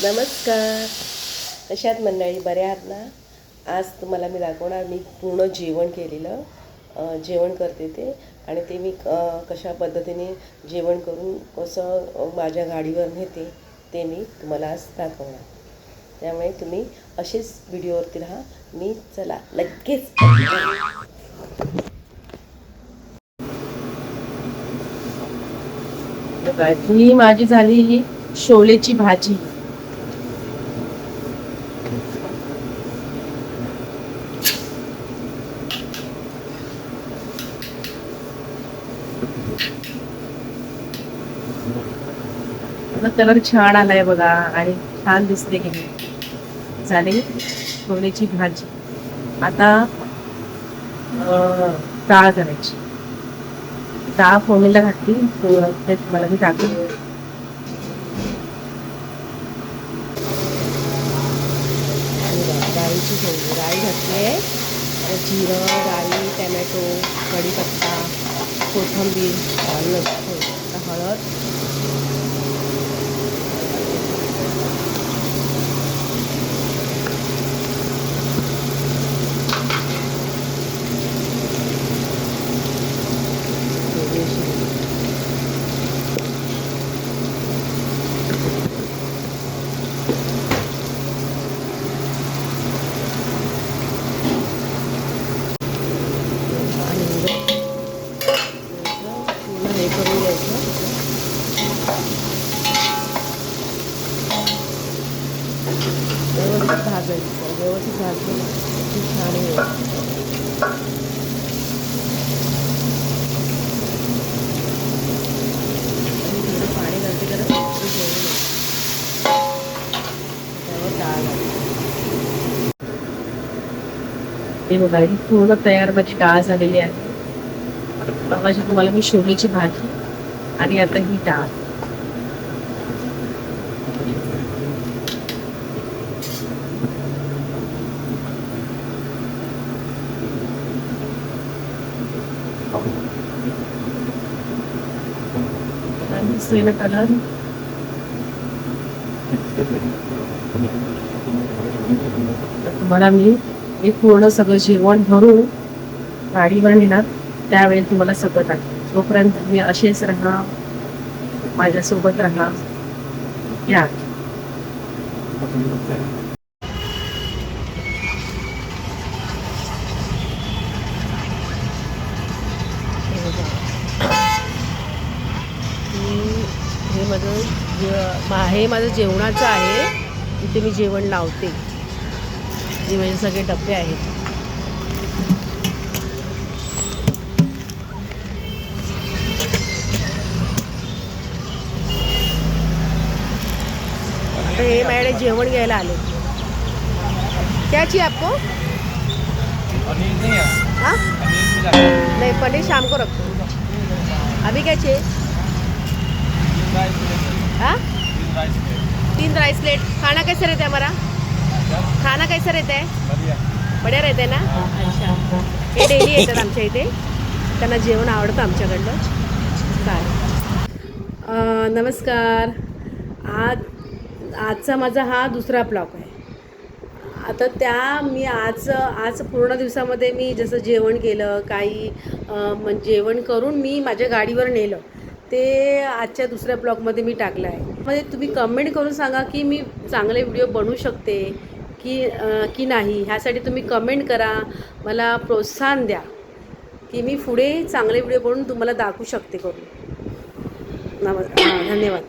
नमस्कार. कशात मंडळी, बऱ्या आहात ना? आज तुम्हाला मी दाखवणार मी पूर्ण जेवण केलेलं जेवण करते ते, आणि ते मी कशा पद्धतीने जेवण करून कसं माझ्या गाडीवर नेते ते मी तुम्हाला आज दाखवणार. त्यामुळे तुम्ही असेच व्हिडिओवरती राहा. मी चला लगेच ही माझी झाली ही शोलेची भाजी. कलर छान आलाय बघा, आणि छान दिसते की झाली छोलेची भाजी. आता डाळ करायची. डाळ फोडणीला घातली, ते मला मी टाकली. डाळीची फोडणी, डाळी घातली आहे, जिरं, डाळी, टॅमॅटो, कढीपत्ता, कोथिंबीर, हळद, हे करून घ्यायचं. व्यवस्थित भाजायचं, व्यवस्थित भाजलं की छान होईल. आणि थोडं पाणी घालते जरा त्यावर डाळ घालते. हे बघा, ही पूर्ण तयार माझी डाळ झालेली आहे. बघायची तुम्हाला मी शोलेची भाजी, आणि आता ही डाळ. कलर तुम्हाला मी पूर्ण सगळं जेवण भरून गाडीवर नेणार, त्यावेळी तुम्हाला सगळं टाकेल. तोपर्यंत तुम्ही असेच राहा, माझ्यासोबत राहा. या हे माझं जेवणाचं आहे. इथे मी जेवण लावते. हे माझे सगळे डबे आहेत. आता हे माझ्याकडे जेवण घ्यायला आले. क्या चाहिए आपको? हाँ नहीं, पनीर शाम को रखो. अभी क्या चाहिए? हाँ 3 राइस प्लेट. खाना कैसे रहता है हमारा? खाना कैसा रहता है? बढ़िया रहता है ना? अच्छा. हे डेली येतात आमच्या इथे, त्यांना जेवण आवडतं आमच्याकडलं. चालेल. नमस्कार. आजचा माझा हा दुसरा ब्लॉग आहे. आता मी आज पूर्ण दिवसामध्ये मी जसं जेवण केलं, काही जेवण करून मी माझ्या गाडीवर नेलं, ते आजच्या दुसऱ्या ब्लॉगमध्ये मी टाकलं आहे. म्हणजे तुम्ही कमेंट करून सांगा की मी चांगले व्हिडिओ बनवू शकते की नाही. ह्यासाठी तुम्ही कमेंट करा, मला प्रोत्साहन द्या की मी पुढे चांगले व्हिडिओ बनवून तुम्हाला दाखवू शकते करून. धन्यवाद.